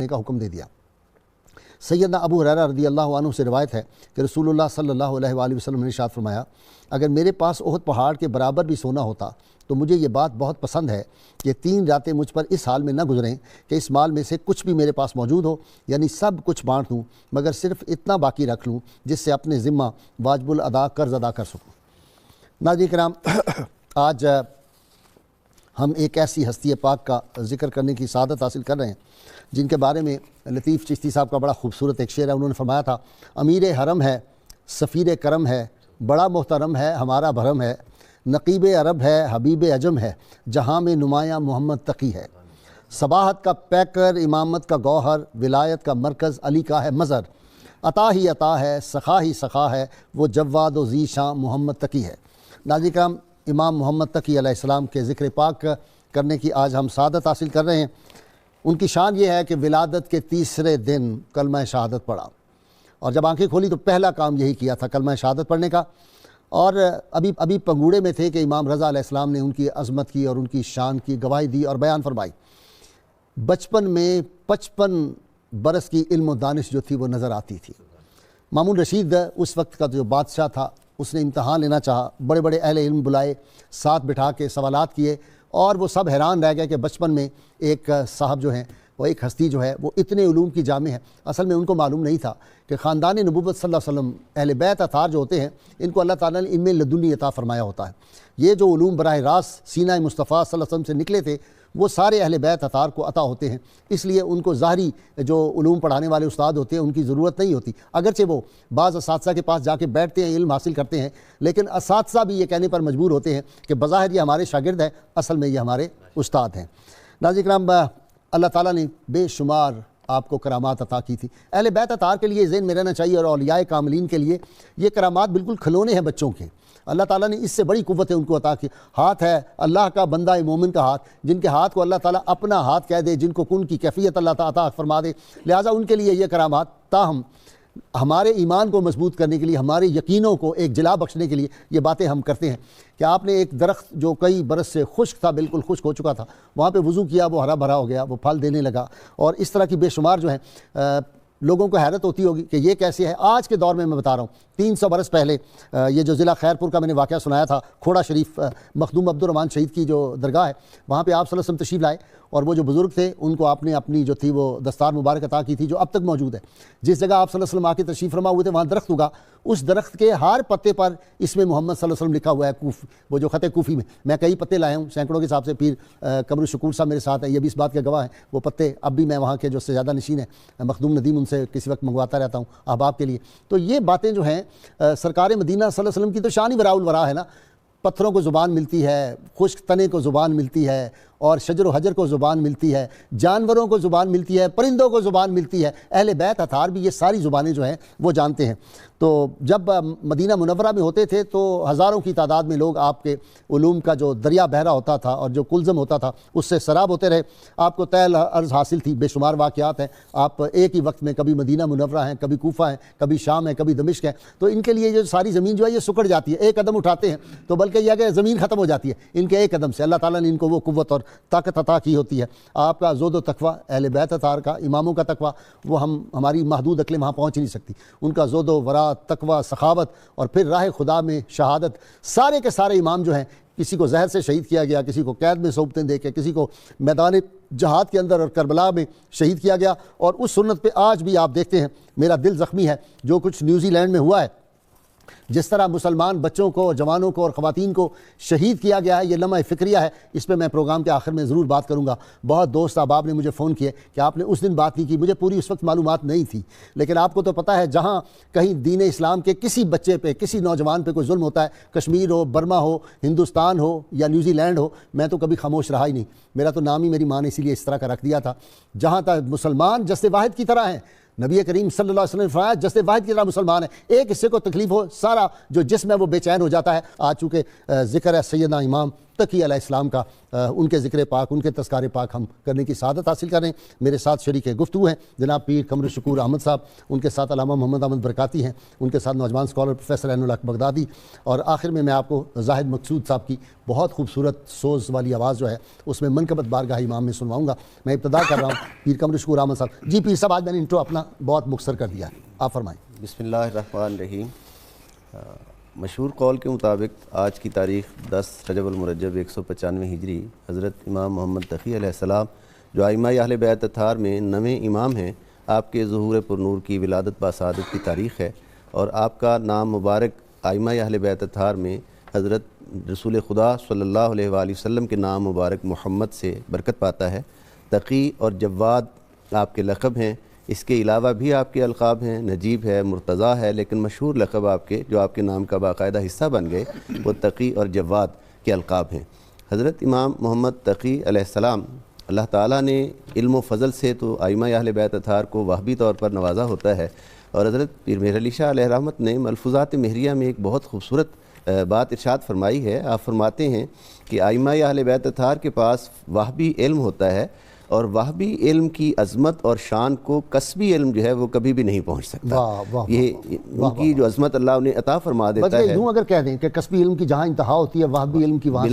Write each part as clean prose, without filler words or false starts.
کا حکم دے دیا۔ سیدنا ابو ہریرہ رضی اللہ عنہ سے روایت ہے کہ رسول اللہ صلی اللہ علیہ وآلہ وسلم نے ارشاد فرمایا، اگر میرے پاس احد پہاڑ کے برابر بھی سونا ہوتا تو مجھے یہ بات بہت پسند ہے کہ 3 راتیں مجھ پر اس حال میں نہ گزریں کہ اس مال میں سے کچھ بھی میرے پاس موجود ہو، یعنی سب کچھ بانٹ دوں مگر صرف اتنا باقی رکھ لوں جس سے اپنے ذمہ واجب الادا قرض ادا کر سکوں۔ ناظرین کرام، آج ہم ایک ایسی ہستی پاک کا ذکر کرنے کی سعادت حاصل کر رہے ہیں جن کے بارے میں لطیف چشتی صاحب کا بڑا خوبصورت ایک شعر ہے۔ انہوں نے فرمایا تھا، امیر حرم ہے، سفیر کرم ہے، بڑا محترم ہے، ہمارا بھرم ہے، نقیب عرب ہے، حبیب عجم ہے، جہاں میں نمایاں محمد تقی ہے، صباحت کا پیکر، امامت کا گوہر، ولایت کا مرکز علی کا ہے مظہر، عطا ہی عطا ہے، سخا ہی سخا ہے، وہ جواد و ذی شان محمد تقی ہے۔ ناظرین کرام، امام محمد تقی علیہ السلام کے ذکر پاک کرنے کی آج ہم سعادت حاصل کر رہے ہیں۔ ان کی شان یہ ہے کہ ولادت کے 3 دن کلمہ شہادت پڑھا، اور جب آنکھیں کھولی تو پہلا کام یہی کیا تھا کلمہ شہادت پڑھنے کا، اور ابھی پنگوڑے میں تھے کہ امام رضا علیہ السلام نے ان کی عظمت کی اور ان کی شان کی گواہی دی اور بیان فرمائی۔ بچپن میں 55 برس کی علم و دانش جو تھی وہ نظر آتی تھی۔ مامون رشید اس وقت کا جو بادشاہ تھا، اس نے امتحان لینا چاہا، بڑے بڑے اہل علم بلائے، ساتھ بٹھا کے سوالات کیے، اور وہ سب حیران رہ گئے کہ بچپن میں ایک صاحب جو ہیں، وہ ایک ہستی جو ہے وہ اتنے علوم کی جامع ہے۔ اصل میں ان کو معلوم نہیں تھا کہ خاندان نبوت صلی اللہ علیہ وسلم، اہل بیت اطہار جو ہوتے ہیں، ان کو اللہ تعالیٰ نے علم لدنی عطا فرمایا ہوتا ہے۔ یہ جو علوم براہ راست سینہ مصطفیٰ صلی اللہ علیہ وسلم سے نکلے تھے، وہ سارے اہل بیت اطہار کو عطا ہوتے ہیں، اس لیے ان کو ظاہری جو علوم پڑھانے والے استاد ہوتے ہیں ان کی ضرورت نہیں ہوتی، اگرچہ وہ بعض اساتذہ کے پاس جا کے بیٹھتے ہیں، علم حاصل کرتے ہیں، لیکن اساتذہ بھی یہ کہنے پر مجبور ہوتے ہیں کہ بظاہر یہ ہمارے شاگرد ہیں، اصل میں یہ ہمارے استاد ہیں۔ ناظرین کرام، اللہ تعالیٰ نے بے شمار آپ کو کرامات عطا کی تھی۔ اہل بیت اطہار کے لیے ذہن میں رہنا چاہیے، اور اولیاء کاملین کے لیے یہ کرامات بالکل کھلونے ہیں بچوں کے۔ اللہ تعالیٰ نے اس سے بڑی قوت ان کو عطا کی۔ ہاتھ ہے اللہ کا بندہ مومن کا ہاتھ، جن کے ہاتھ کو اللہ تعالیٰ اپنا ہاتھ کہہ دے، جن کو کن کی کیفیت اللہ تعالیٰ عطا فرما دے، لہٰذا ان کے لیے یہ کرامات تاہم ہمارے ایمان کو مضبوط کرنے کے لیے، ہمارے یقینوں کو ایک جلا بخشنے کے لیے یہ باتیں ہم کرتے ہیں کہ آپ نے ایک درخت جو کئی برس سے خشک تھا، بالکل خشک ہو چکا تھا، وہاں پہ وضو کیا، وہ ہرا بھرا ہو گیا، وہ پھل دینے لگا، اور اس طرح کی بے شمار جو ہیں لوگوں کو حیرت ہوتی ہوگی کہ یہ کیسے ہے۔ آج کے دور میں بتا رہا ہوں، 300 برس پہلے یہ جو ضلع خیرپور کا میں نے واقعہ سنایا تھا، کھوڑا شریف مخدوم عبد الرحمن شہید کی جو درگاہ ہے، وہاں پہ آپ صلی اللہ علیہ وسلم تشریف لائے، اور وہ جو بزرگ تھے ان کو آپ نے اپنی جو تھی وہ دستار مبارک عطا کی تھی، جو اب تک موجود ہے۔ جس جگہ آپ صلی اللہ علیہ وسلم آ کے تشریف فرما ہوئے تھے وہاں درخت ہوگا، اس درخت کے ہر پتے پر اس میں محمد صلی اللہ علیہ وسلم لکھا ہوا ہے، وہ جو خط کوفی میں کئی پتے لائے ہوں سینکڑوں کے حساب سے، پیر قمر الشکور صاحب میرے ساتھ ہیں، یہ بھی اس بات کے گواہ ہیں، وہ پتے اب بھی میں وہاں کے جو سجادہ نشین ہیں مخدوم ندیم ان سے کسی وقت منگواتا رہتا ہوں احباب کے لیے۔ تو یہ باتیں جو ہیں سرکار مدینہ صلی اللہ علیہ وسلم کی تو شان ہی وراء الورا ہے نا۔ پتھروں کو زبان ملتی ہے، خشک تنے کو زبان ملتی ہے، اور شجر و حجر کو زبان ملتی ہے، جانوروں کو زبان ملتی ہے، پرندوں کو زبان ملتی ہے۔ اہل بیت اطہار بھی یہ ساری زبانیں جو ہیں وہ جانتے ہیں۔ تو جب مدینہ منورہ میں ہوتے تھے تو ہزاروں کی تعداد میں لوگ آپ کے علوم کا جو دریا بہہ رہا ہوتا تھا اور جو کلزم ہوتا تھا اس سے سراب ہوتے رہے۔ آپ کو طے عرض حاصل تھی، بے شمار واقعات ہیں، آپ ایک ہی وقت میں کبھی مدینہ منورہ ہیں، کبھی کوفہ ہیں، کبھی شام ہے، کبھی دمشق ہے، تو ان کے لیے یہ ساری زمین جو ہے یہ سکڑ جاتی ہے، ایک قدم اٹھاتے ہیں تو بلکہ یہ کہ زمین ختم ہو جاتی ہے ان کے ایک قدم سے۔ اللہ تعالیٰ نے ان کو وہ قوت اور طاقت عطا کی ہوتی ہے۔ آپ کا زہد و تقویٰ، اہل بیت اطہار کا، اماموں کا تقویٰ، وہ ہماری محدود عقلیں وہاں پہنچ نہیں سکتی۔ ان کا زہد و ورع، تقویٰ، سخاوت، اور پھر راہ خدا میں شہادت، سارے کے سارے امام جو ہیں، کسی کو زہر سے شہید کیا گیا، کسی کو قید میں صحبتیں دے کے، کسی کو میدان جہاد کے اندر اور کربلا میں شہید کیا گیا، اور اس سنت پہ آج بھی آپ دیکھتے ہیں میرا دل زخمی ہے جو کچھ نیوزی لینڈ میں ہوا ہے، جس طرح مسلمان بچوں کو، جوانوں کو اور خواتین کو شہید کیا گیا ہے، یہ لمحہ فکریہ ہے۔ اس پہ میں پروگرام کے آخر میں ضرور بات کروں گا۔ بہت دوست احباب نے مجھے فون کیے کہ آپ نے اس دن بات نہیں کی، مجھے پوری اس وقت معلومات نہیں تھی، لیکن آپ کو تو پتہ ہے جہاں کہیں دین اسلام کے کسی بچے پہ، کسی نوجوان پہ کوئی ظلم ہوتا ہے، کشمیر ہو، برما ہو، ہندوستان ہو یا نیوزی لینڈ ہو، میں تو کبھی خاموش رہا ہی نہیں۔ میرا تو نام ہی میری ماں نے اسی لیے اس طرح کا رکھ دیا تھا۔ جہاں تک مسلمان جسد واحد کی طرح ہیں، نبی کریم صلی اللہ علیہ وسلم نے فرمایا جسد واحد کی طرح مسلمان ہے، ایک حصے کو تکلیف ہو سارا جو جسم ہے وہ بے چین ہو جاتا ہے۔ آج چونکہ ذکر ہے سیدنا امام تقی علیہ السلام کا ان کے ذکر پاک، ان کے تذکار پاک ہم کرنے کی سعادت حاصل کریں۔ میرے ساتھ شریک گفتگو ہیں جناب پیر قمر شکور احمد صاحب، ان کے ساتھ علامہ محمد احمد برکاتی ہیں، ان کے ساتھ نوجوان اسکالر پروفیسر عین الحق بغدادی، اور آخر میں آپ کو زاہد مقصود صاحب کی بہت خوبصورت سوز والی آواز جو ہے اس میں منقبت بارگاہ امام میں سنواؤں گا۔ میں ابتدا کر رہا ہوں پیر قمر شکور احمد صاحب۔ جی پیر صاحب، آج میں نے انٹرو اپنا بہت مختصر کر دیا ہے، آپ فرمائیں۔ بسم اللہ الرحمن الرحیم۔ مشہور قول کے مطابق آج کی تاریخ 10 رجب المرجب 195 ہجری حضرت امام محمد تقی علیہ السلام جو ائمہ اہل بیت اطہار میں 9ویں امام ہیں، آپ کے ظہور پرنور کی ولادت باسعادت کی تاریخ ہے، اور آپ کا نام مبارک ائمہ اہل بیت اطہار میں حضرت رسول خدا صلی اللہ علیہ وآلہ وسلم کے نام مبارک محمد سے برکت پاتا ہے۔ تقی اور جواد آپ کے لقب ہیں، اس کے علاوہ بھی آپ کے القاب ہیں، نجیب ہے، مرتضیٰ ہے، لیکن مشہور لقب آپ کے جو آپ کے نام کا باقاعدہ حصہ بن گئے وہ تقی اور جواد کے القاب ہیں۔ حضرت امام محمد تقی علیہ السلام، اللہ تعالیٰ نے علم و فضل سے تو ائمہ اہل بیت اطہار کو وہابی طور پر نوازا ہوتا ہے، اور حضرت پیر مہر علی شاہ علیہ رحمت نے ملفوظات مہریہ میں ایک بہت خوبصورت بات ارشاد فرمائی ہے۔ آپ فرماتے ہیں کہ ائمہ اہل بیت اطہار کے پاس وہابی علم ہوتا ہے، اور وہابی علم کی عظمت اور شان کو کسبی علم جو ہے وہ کبھی بھی نہیں پہنچ سکتا۔ یہ ان کی جو عظمت اللہ انہیں عطا فرما دیتا ہے، یوں اگر کہہ دیں کہ کسبی علم کی جہاں انتہا ہوتی ہے وہابی علم کی وہاں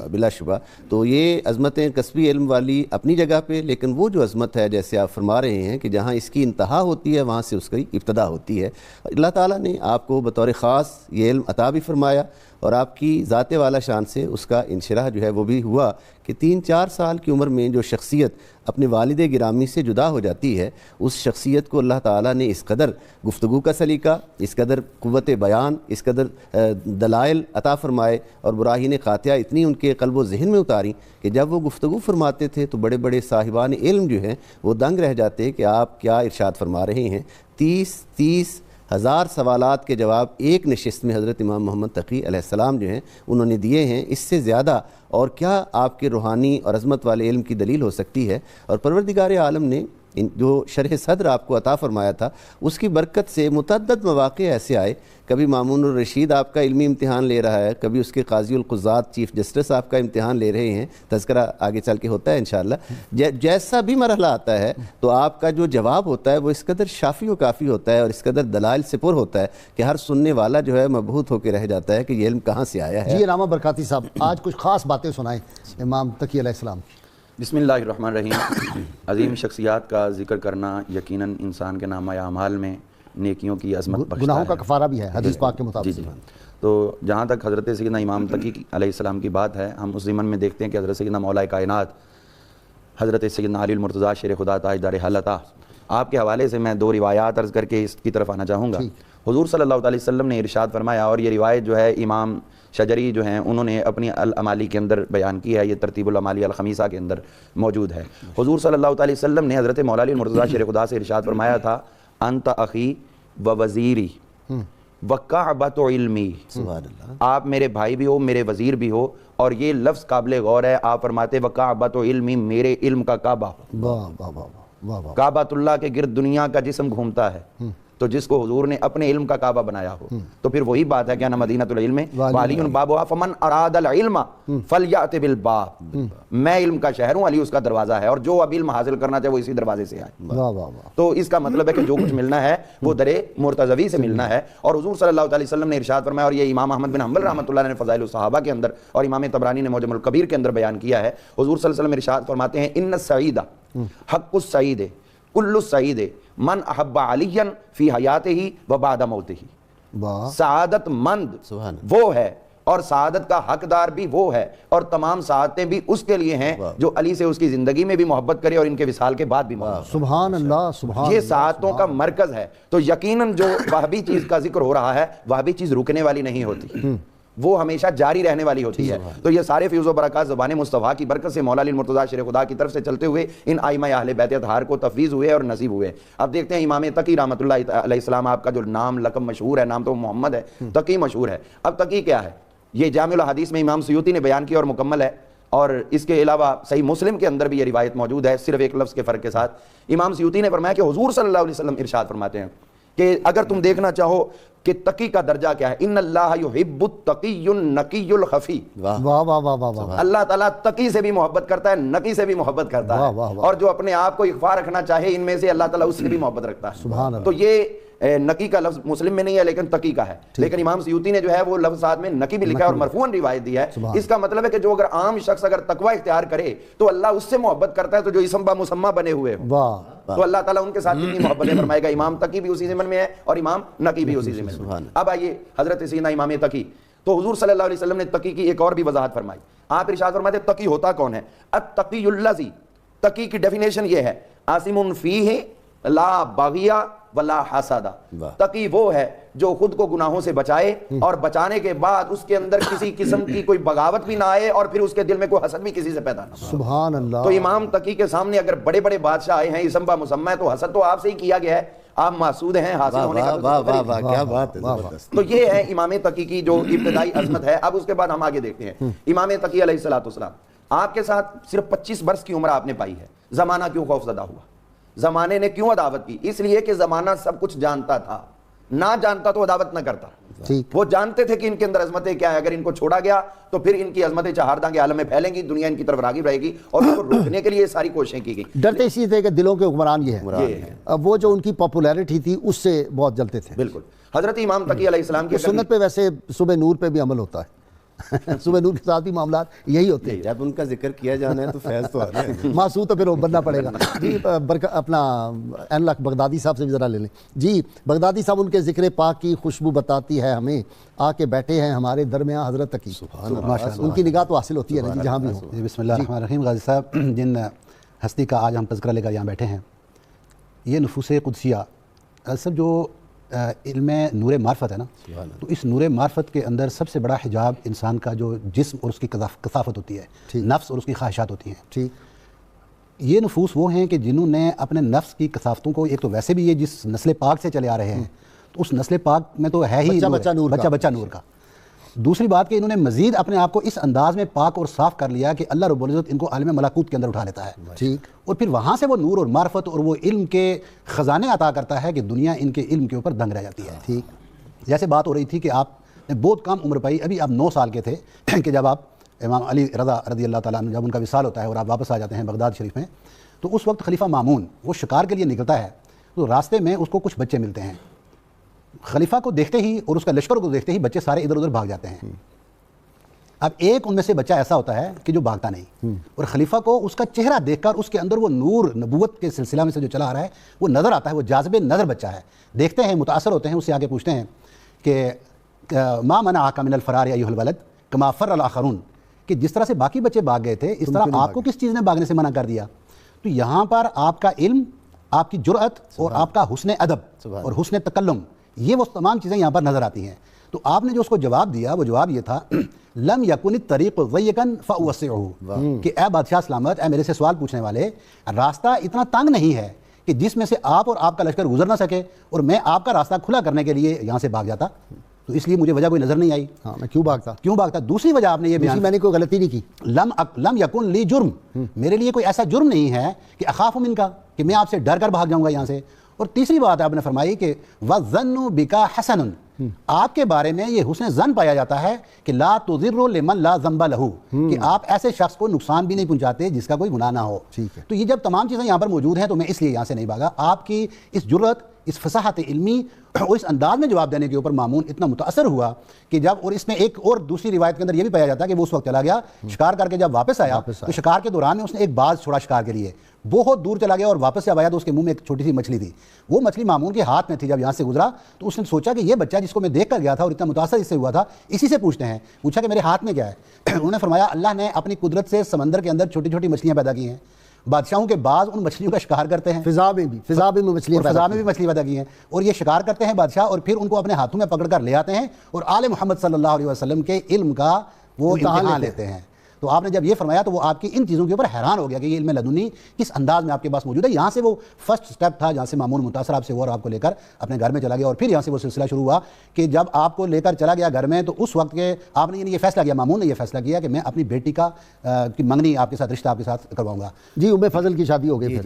بلا شبہ تو یہ عظمتیں کسبی علم والی اپنی جگہ پہ، لیکن وہ جو عظمت ہے جیسے آپ فرما رہے ہیں کہ جہاں اس کی انتہا ہوتی ہے وہاں سے اس کی ابتدا ہوتی ہے۔ اللہ تعالیٰ نے آپ کو بطور خاص یہ علم عطا بھی فرمایا، اور آپ کی ذات والا شان سے اس کا انشراح جو ہے وہ بھی ہوا کہ 3-4 سال کی عمر میں جو شخصیت اپنے والد گرامی سے جدا ہو جاتی ہے، اس شخصیت کو اللہ تعالیٰ نے اس قدر گفتگو کا سلیقہ، اس قدر قوت بیان، اس قدر دلائل عطا فرمائے، اور براہین قاطعہ اتنی ان کے قلب و ذہن میں اتاری کہ جب وہ گفتگو فرماتے تھے تو بڑے بڑے صاحبان علم جو ہیں وہ دنگ رہ جاتے کہ آپ کیا ارشاد فرما رہے ہیں۔ 30 ہزار سوالات کے جواب ایک نشست میں حضرت امام محمد تقی علیہ السلام جو ہیں انہوں نے دیے ہیں۔ اس سے زیادہ اور کیا آپ کے روحانی اور عظمت والے علم کی دلیل ہو سکتی ہے؟ اور پروردگار عالم نے جو شرح صدر آپ کو عطا فرمایا تھا اس کی برکت سے متعدد مواقع ایسے آئے، کبھی مامون الرشید آپ کا علمی امتحان لے رہا ہے، کبھی اس کے قاضی القضات چیف جسٹس آپ کا امتحان لے رہے ہیں، تذکرہ آگے چل کے ہوتا ہے انشاءاللہ۔ جیسا بھی مرحلہ آتا ہے تو آپ کا جو جواب ہوتا ہے وہ اس قدر شافی و کافی ہوتا ہے اور اس قدر دلائل سے پر ہوتا ہے کہ ہر سننے والا جو ہے مبہوت ہو کے رہ جاتا ہے کہ یہ علم کہاں سے آیا ہے۔ جی علامہ برکاتی صاحب، آج کچھ خاص باتیں سنائیں امام تقی علیہ السلام۔ بسم اللہ الرحمن الرحیم۔ عظیم شخصیات کا ذکر کرنا یقیناً انسان کے نامہ اعمال میں نیکیوں کی عظمت بخشتا ہے، گناہوں کا کفارہ بھی ہے حدیث پاک کے مطابق۔ جی۔ تو جہاں تک حضرت سیدنا امام تقی علیہ السلام کی بات ہے، ہم اس ضمن میں دیکھتے ہیں کہ حضرت سیدنا مولا کائنات حضرت سیدنا علی المرتضیٰ شیر خدا تاجدار حلتا، آپ کے حوالے سے میں 2 روایات عرض کر کے اس کی طرف آنا چاہوں گا۔ حضور صلی اللہ علیہ وسلم نے ارشاد فرمایا، اور یہ روایت جو ہے امام شجری جو ہیں انہوں نے اپنی الامالی کے اندر بیان کی ہے، یہ ترتیب الامالی الخمیسہ کے اندر موجود ہے۔ حضور صلی اللہ علیہ وسلم نے حضرت مولا علی المرتضیٰ شیر خدا سے ارشاد فرمایا تھا، انت اخی و وزیری و کعبۃ علمی، سبحان اللہ، آپ میرے بھائی بھی ہو، میرے وزیر بھی ہو، اور یہ لفظ قابل غور ہے، آپ فرماتے و کعبۃ علمی، میرے علم کا کعبہ ہو۔ واہ واہ واہ واہ واہ۔ کعبۃ اللہ کے گرد دنیا کا جسم گھومتا ہے، تو جس کو حضور نے اپنے علم کا کعبہ بنایا ہو تو پھر وہی بات ہے کہ انا مدینۃ العلم وعلی بابھا فمن اراد العلم فلیأت بالباب، میں علم کا شہر ہوں، علی اس کا دروازہ ہے، اور جو اب علم حاصل کرنا چاہے وہ اسی دروازے سے آئے۔ واہ واہ واہ۔ تو اس کا مطلب ہے کہ جو کچھ ملنا ہے وہ در مرتضوی سے ملنا ہے، اور حضور صلی اللہ علیہ وسلم نے ارشاد فرمایا، اور یہ امام احمد بن حنبل رحمۃ اللہ نے فضائل الصحابہ کے اندر اور امام طبرانی نے معجم الکبیر کے اندر بیان کیا ہے۔ حضور صلی اللہ علیہ وسلم ارشاد فرماتے ہیں، ان السعید حق السعید کل السعید من احب علیاً فی حیاتہ و بعد موتہ، سعادت مند وہ ہے اور سعادت کا حقدار بھی وہ ہے، اور تمام سعادتیں بھی اس کے لیے ہیں جو علی سے اس کی زندگی میں بھی محبت کرے اور ان کے وصال کے بعد بھی محبت۔ سبحان اللہ، سبحان اللہ، یہ سعادتوں کا مرکز ہے۔ تو یقیناً جو وہابی چیز کا ذکر ہو رہا ہے، وہابی چیز رکنے والی نہیں ہوتی، وہ ہمیشہ جاری رہنے والی ہوتی ہے۔ تو یہ سارے فیض و برکات زبان مصطفیٰ کی برکت سے مولا علی المرتضیٰ شیر خدا کی طرف سے چلتے ہوئے ان ائمہ اہل بیت اطہار کو تفویض ہوئے اور نصیب ہوئے۔ اب دیکھتے ہیں امام تقی رحمۃ اللہ علیہ السلام، آپ کا جو نام لقب مشہور ہے، نام تو محمد ہے، تقی مشہور ہے۔ اب تقی کیا ہے؟ یہ جامع الحدیث میں امام سیوطی نے بیان کیا اور مکمل ہے، اور اس کے علاوہ صحیح مسلم کے اندر بھی یہ روایت موجود ہے، صرف ایک لفظ کے فرق کے ساتھ۔ امام سیوطی نے فرمایا کہ حضور صلی اللہ علیہ وسلم ارشاد فرماتے ہیں کہ اگر تم دیکھنا چاہو کہ تقی کا درجہ کیا ہے، ان اللہ یحب التقی النقی الخفی، واہ واہ واہ واہ واہ، اللہ تعالیٰ تقی سے بھی محبت کرتا ہے، نقی سے بھی محبت کرتا ہے، اور جو اپنے آپ کو اخفا رکھنا چاہے ان میں سے اللہ تعالیٰ اس سے بھی محبت رکھتا ہے. سبحان اللہ. تو یہ نقی کا لفظ مسلم میں نہیں ہے لیکن تقی کا ہے، لیکن امام سیوطی نے جو ہے وہ لفظ ساتھ میں نقی بھی لکھا ہے اور مرفوعاً روایت دی ہے. اس کا مطلب ہے کہ جو اگر عام شخص اگر تقوی اختیار کرے تو اللہ اس سے محبت کرتا ہے، تو جو اسم با مسمہ بنے ہوئے ہوں تو اللہ تعالیٰ ان کے ساتھ کتنی محبتیں فرمائے گا. امام تقی بھی اسی ضمن میں ہے اور امام نقی بھی اسی ضمن میں. اب آئیے حضرت سیدنا امام تقی، تو حضور صلی اللہ علیہ وسلم نے تقی کی ایک اور بھی وضاحت فرمائی. آپ ارشاد فرماتے تقی ہوتا کون ہے؟ التقی الذی، تقی کی ڈیفینیشن یہ ہے، عاصم فیہ لا باغیہ ولا حسدہ. تقی وہ ہے جو خود کو گناہوں سے بچائے اور بچانے کے بعد اس کے اندر کسی قسم کی کوئی بغاوت بھی نہ آئے اور پھر اس کے دل میں کوئی حسد بھی کسی سے پیدا نہ ہو. سبحان اللہ. تو امام تقی کے سامنے اگر بڑے بڑے بادشاہ آئے ہیں اسم با مسمہ ہے، تو حسد تو آپ سے ہی کیا گیا ہے، آپ محسود ہیں، حاصل ہونے کا. کیا بات ہے. تو یہ ہے امام تقی کی جو ابتدائی عظمت ہے. اب اس کے بعد ہم آگے دیکھتے ہیں امام تقی علیہ الصلوۃ والسلام. آپ کے ساتھ صرف 25 برس کی عمر آپ نے پائی ہے. زمانہ کیوں خوف زدہ ہوا؟ زمانے نے کیوں عداوت کی؟ اس لیے کہ زمانہ سب کچھ جانتا تھا، نہ جانتا تو عداوت نہ کرتا. وہ جانتے تھے کہ ان کے اندر عظمتیں کیا ہے، اگر ان کو چھوڑا گیا تو پھر ان کی عظمتیں چہارداں کے عالم میں پھیلیں گی، دنیا ان کی طرف راغب رہے گی، اور ان کو روکنے کے لیے ساری کوششیں کی گئی. ڈرتے اسی تھے کہ دلوں کے حکمران یہ ہیں. اب وہ جو ان کی پاپولیرٹی تھی اس سے بہت جلتے تھے. بالکل. حضرت امام تقی علیہ السلام کی سنت پہ ویسے صبح نور پہ بھی عمل ہوتا ہے. صبح نور کے ساتھ بھی معاملات یہی ہوتے ہیں. جب ان کا ذکر کیا جانا ہے تو فیض تو آنا ہے. معصوم تو پھر وہ بننا پڑے گا. جی اپنا این لاکھ بغدادی صاحب سے بھی ذرا لے لیں. جی بغدادی صاحب، ان کے ذکر پاک کی خوشبو بتاتی ہے ہمیں، آ کے بیٹھے ہیں ہمارے درمیان حضرت تقی. ان کی نگاہ تو حاصل ہوتی ہے نا جی جہاں بھی ہو. بسم اللہ الرحمن الرحیم. غازی صاحب، جن ہستی کا آج ہم تذکرہ لے کر یہاں بیٹھے ہیں، یہ نفوس قدسیہ سب جو علم نور معرفت ہے نا، تو اس نور معرفت کے اندر سب سے بڑا حجاب انسان کا جو جسم اور اس کی کثافت ہوتی ہے، نفس اور اس کی خواہشات ہوتی ہیں. ٹھیک. یہ نفوس وہ ہیں کہ جنہوں نے اپنے نفس کی کثافتوں کو، ایک تو ویسے بھی یہ جس نسل پاک سے چلے آ رہے ہیں تو اس نسل پاک میں تو ہے ہی بچہ نور کا. دوسری بات کہ انہوں نے مزید اپنے آپ کو اس انداز میں پاک اور صاف کر لیا کہ اللہ رب العزت ان کو عالم ملکوت کے اندر اٹھا لیتا ہے. ٹھیک. اور پھر وہاں سے وہ نور اور معرفت اور وہ علم کے خزانے عطا کرتا ہے کہ دنیا ان کے علم کے اوپر دنگ رہ جاتی ہے. ٹھیک. جیسے بات ہو رہی تھی کہ آپ نے بہت کم عمر پائی، ابھی آپ 9 سال کے تھے کہ جب آپ امام علی رضا رضی اللہ تعالیٰ عنہ جب ان کا وصال ہوتا ہے اور آپ واپس آ جاتے ہیں بغداد شریف میں، تو اس وقت خلیفہ مامون وہ شکار کے لیے نکلتا ہے، تو راستے میں اس کو کچھ بچے ملتے ہیں. خلیفہ کو دیکھتے ہی اور اس کا لشکر کو دیکھتے ہی بچے سارے ادھر ادھر بھاگ جاتے ہیں. اب ایک ان میں سے بچہ ایسا ہوتا ہے کہ جو بھاگتا نہیں، اور خلیفہ کو اس کا چہرہ دیکھ کر اس کے اندر وہ نور نبوت کے سلسلہ میں سے جو چلا آ رہا ہے وہ نظر آتا ہے. وہ جاذب نظر بچہ ہے. دیکھتے ہیں، متاثر ہوتے ہیں، اس سے آگے پوچھتے ہیں کہ ما منعک من الفرار ایھا الولد کما فر الاخرون، کہ جس طرح سے باقی بچے بھاگ گئے تھے اس طرح آپ کو کس چیز نے بھاگنے سے منع کر دیا؟ تو یہاں پر آپ کا علم، آپ کی جرأت اور آپ کا حسن ادب اور حسن تکلم، یہ وہ تمام چیزیں یہاں پر نظر آتی ہیں. تو آپ نے جو اس کو جواب دیا وہ جواب یہ تھا لم یکن الطریق ضیقا فاوسعہ، کہ اے بادشاہ سلامت، اے میرے سے سوال پوچھنے والے، راستہ اتنا تنگ نہیں ہے کہ جس میں سے آپ اور آپ کا لشکر گزر نہ سکے اور میں آپ کا راستہ کھلا کرنے کے لیے یہاں سے بھاگ جاتا. تو اس لیے مجھے وجہ کوئی نظر نہیں آئی. ہاں میں کیوں بھاگتا. دوسری وجہ آپ نے یہ بیان، میں نے کوئی غلطی نہیں کی. لم یکن لی جرم، میرے لیے کوئی ایسا جرم نہیں ہے کہ اخاف من کا، کہ میں آپ سے ڈر کر بھاگ جاؤں گا یہاں سے. اور تیسری بات آپ نے فرمائی کہ وَالظَّنُّ بِكَ حَسَنٌ، آپ کے بارے میں یہ حسن ظن پایا جاتا ہے کہ لا تضر لمن لا ذنب لہ، کہ آپ ایسے شخص کو نقصان بھی نہیں پہنچاتے جس کا کوئی گناہ نہ ہو. تو یہ جب تمام چیزیں یہاں پر موجود ہیں تو میں اس لیے یہاں سے نہیں بھاگا. آپ کی اس جرأت، اس فصاحت علمی اور اس انداز میں جواب دینے کے اوپر مامون اتنا متاثر ہوا کہ جب، اور اس میں ایک اور دوسری روایت کے اندر یہ بھی پایا جاتا ہے کہ وہ اس وقت چلا گیا شکار کر کے، جب واپس آیا تو شکار کے دوران میں اس نے ایک باز چھوڑا شکار کے لیے، بہت دور چلا گیا اور واپس جب آیا تو اس کے منہ میں ایک چھوٹی سی مچھلی تھی. وہ مچھلی مامون کے ہاتھ میں تھی. جب یہاں سے گزرا تو اس نے سوچا کہ یہ بچہ جس کو میں دیکھ کر گیا تھا اور اتنا متاثر اس سے ہوا تھا، اسی سے پوچھتے ہیں. پوچھا کہ میرے ہاتھ میں کیا ہے؟ انہوں نے فرمایا اللہ نے اپنی قدرت سے سمندر کے اندر چھوٹی چھوٹی مچھلیاں پیدا کی ہیں. بادشاہوں کے بعض ان مچھلیوں کا شکار کرتے ہیں، فضا میں بھی مچھلی پیدا کی ہیں، اور یہ شکار کرتے ہیں بادشاہ، اور پھر ان کو اپنے ہاتھوں میں پکڑ کر لے آتے ہیں اور آل محمد صلی اللہ علیہ وسلم کے علم کا وہ امتحان لیتے ہیں. تو آپ نے جب یہ فرمایا تو وہ آپ کی ان چیزوں کے اوپر حیران ہو گیا کہ یہ علم لدنی کس انداز میں آپ کے پاس موجود ہے. یہاں سے وہ فرسٹ سٹیپ تھا جہاں سے مامون متاثر آپ سے ہوا اور آپ کو لے کر اپنے گھر میں چلا گیا. اور پھر یہاں سے وہ سلسلہ شروع ہوا کہ جب آپ کو لے کر چلا گیا گھر میں تو اس وقت کے آپ نے یہ فیصلہ کیا، مامون نے یہ فیصلہ کیا کہ میں اپنی بیٹی کا منگنی آپ کے ساتھ، رشتہ آپ کے ساتھ کرواؤں گا. جی ام فضل کی شادی ہو گئی.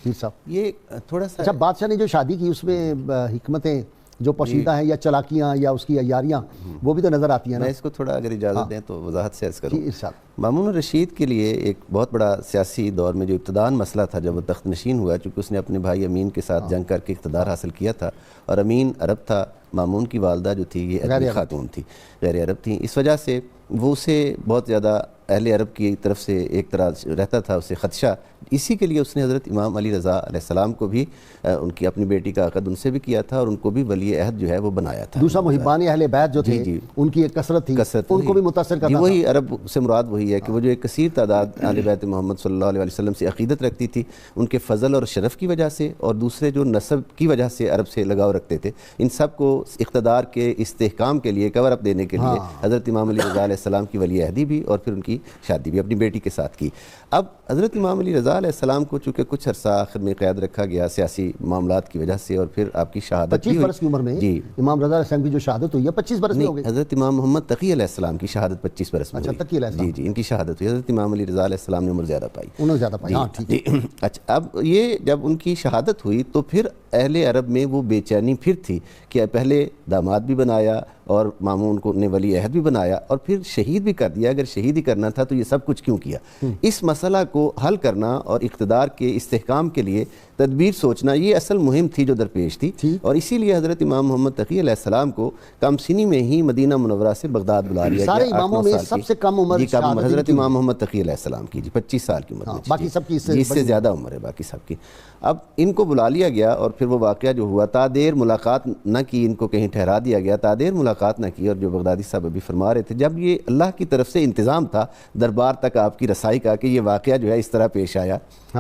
پیر صاحب یہ تھوڑا سا اچھا بادشاہ نے جو شادی کی اس میں حکمتیں جو پوشیدہ ہیں یا چلاکیاں یا اس کی عیاریاں وہ بھی تو نظر آتی ہیں نا؟ میں اس کو تھوڑا اگر اجازت دیں تو وضاحت سے عرض کروں. جی ارشاد. مامون الرشید کے لیے ایک بہت بڑا سیاسی دور میں جو ابتداءً مسئلہ تھا جب وہ تخت نشین ہوا، چونکہ اس نے اپنے بھائی امین کے ساتھ جنگ کر کے اقتدار حاصل کیا تھا، اور امین عرب تھا، مامون کی والدہ جو تھی یہ عربی خاتون تھی، غیر عرب تھیں. اس وجہ سے وہ اسے بہت زیادہ اہل عرب کی طرف سے ایک طرح رہتا تھا اسے خدشہ. اسی کے لیے اس نے حضرت امام علی رضا علیہ السلام کو بھی ان کی اپنی بیٹی کا عقد ان سے بھی کیا تھا اور ان کو بھی ولی عہد جو ہے وہ بنایا تھا. دوسرا محبان اہل بیت جو تھے ان کی ایک کثرت تھی، ان کو بھی متاثر کرتا تھا. وہی عرب سے مراد وہی ہے کہ وہ جو ایک کثیر تعداد اہل بیت محمد صلی اللہ علیہ وسلم سے عقیدت رکھتی تھی، ان کے فضل اور شرف کی وجہ سے اور دوسرے جو نسب کی وجہ سے عرب سے لگاؤ رکھتے تھے، ان سب کو اقتدار کے استحکام کے لیے کور اپ دینے کے لیے حضرت امام علی رضا علیہ السلام کی ولی عہدی بھی اور پھر ان کی شادی بھی اپنی بیٹی کے ساتھ کی. اب حضرت امام علی رضا علیہ السلام کو چونکہ کچھ عرصہ آخر میں قید رکھا گیا سیاسی معاملات کی وجہ سے، اور پھر آپ کی شہادت 25 برس کی عمر میں جی امام رضا علیہ السلام کی جو شہادت ہوئی ہے 25 برس میں ہو گئی. حضرت امام محمد تقی علیہ السلام کی شہادت 25 برس میں اچھا تقی علیہ السلام جی ان کی شہادت ہوئی. حضرت امام علی رضا علیہ السلام نے عمر زیادہ پائی، انہوں نے زیادہ پائی. ہاں ٹھیک ہے. اچھا اب یہ جب ان کی شہادت ہوئی تو پھر اہل عرب میں وہ بے چینی پھر تھی کہ پہلے داماد بھی بنایا اور مامون کو نے ولی عہد بھی بنایا اور پھر شہید بھی کر دیا. اگر شہید ہی کرنا تھا تو یہ سب کچھ کیوں کیا؟ اس مسئلہ کو حل کرنا اور اقتدار کے استحکام کے لیے تدبیر سوچنا یہ اصل مہم تھی جو درپیش تھی. اور اسی لیے حضرت امام محمد تقی علیہ السلام کو کم سنی میں ہی مدینہ منورہ سے بغداد بلا لیا گیا. سارے اماموں میں سب سے کم عمر حضرت امام محمد تقی علیہ السلام کی 25 سال کی عمر میں. باقی سب کی اس سے زیادہ عمر ہے باقی سب کی. اب ان کو بلا لیا گیا اور پھر وہ واقعہ جو ہوا تا دیر ملاقات نہ کی، ان کو کہیں ٹھہرا دیا گیا، تا دیر ملاقات نہ کی. اور جو بغدادی صاحب ابھی فرما رہے تھے جب یہ اللہ کی طرف سے انتظام تھا دربار تک آپ کی رسائی کا کہ یہ واقعہ جو ہے اس طرح پیش آیا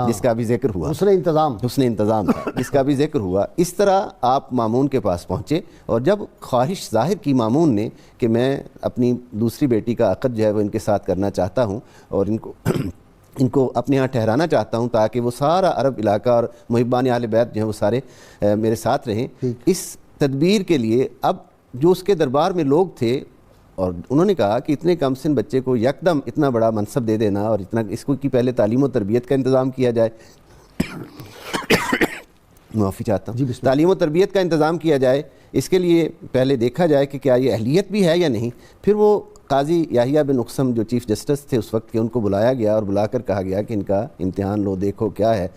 جس کا بھی ذکر ہوا، حسن انتظام تھا جس کا بھی ذکر ہوا، اس طرح آپ مامون کے پاس پہنچے. اور جب خواہش ظاہر کی مامون نے کہ میں اپنی دوسری بیٹی کا عقد جو ہے وہ ان کے ساتھ کرنا چاہتا ہوں اور ان کو اپنے ہاں ٹھہرانا چاہتا ہوں تاکہ وہ سارا عرب علاقہ اور محبان اہل بیت جو ہیں وہ سارے میرے ساتھ رہیں. اس تدبیر کے لیے اب جو اس کے دربار میں لوگ تھے اور انہوں نے کہا کہ اتنے کم سن بچے کو یکدم اتنا بڑا منصب دے دینا اور اتنا اس کو کی پہلے تعلیم و تربیت کا انتظام کیا جائے. معافی چاہتا ہوں. تعلیم و تربیت کا انتظام کیا جائے، اس کے لیے پہلے دیکھا جائے کہ کیا یہ اہلیت بھی ہے یا نہیں. پھر وہ قاضی یحییٰ بن اقسم جو چیف جسٹس تھے اس وقت کے، ان کو بلایا گیا اور بلا کر کہا گیا کہ ان کا امتحان لو دیکھو کیا ہے.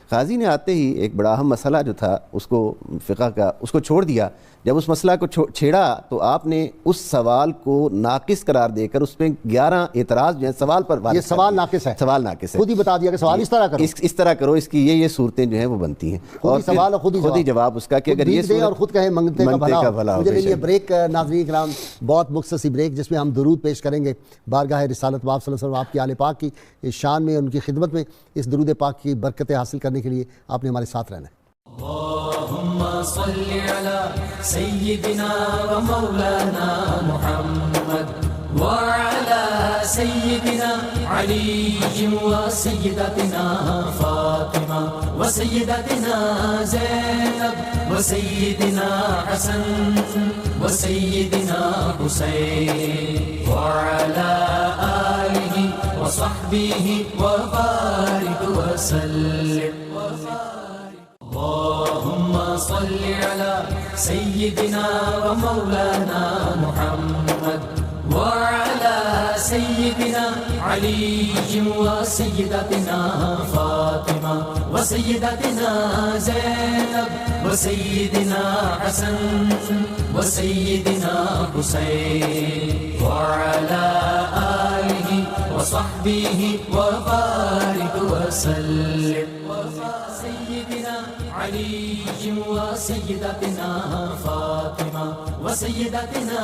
قاضی نے آتے ہی ایک بڑا اہم مسئلہ جو تھا اس کو فقہ کا اس کو چھوڑ دیا. جب اس مسئلہ کو چھیڑا تو آپ نے اس سوال کو ناقص قرار دے کر اس پہ 11 اعتراض جو ہیں سوال پر یہ سوال ناقص ہے، سوال ناقص ہے. خود ہی بتا دیا کہ سوال اس طرح کرو، اس طرح کرو، اس کی یہ صورتیں جو ہیں وہ بنتی ہیں. اور سوال اور خود ہی جواب اس کا کہ اگر یہ اور خود کہے منگتے کا بھلا ہو. مجھے یہ بریک ناظرین کرام بہت مختصر بریک جس میں ہم درود پیش کریں گے بارگاہ رسالت باب صلی اللہ علیہ وسلم آپ کی آل پاک کی شان میں، ان کی خدمت میں. اس درود پاک کی برکتیں حاصل کرنے کے لیے آپ نے ہمارے ساتھ رہنا ہے. اللهم صل على سيدنا ومولانا محمد وعلى سيدنا علي وسيدتنا فاطمة وسيدتنا زينب وسيدنا حسن وسيدنا حسين وعلى آله وصحبه وبارك وسلم. اللهم صل على سيدنا ومولانا محمد وعلى سيدنا علي وسيدتنا فاطمة وسيدتنا زينب وسيدنا حسن وسيدنا حسين وعلى آله وصحبه وبارك وسلم. سيدنا علي وسيدتنا فاطمة وسيدتنا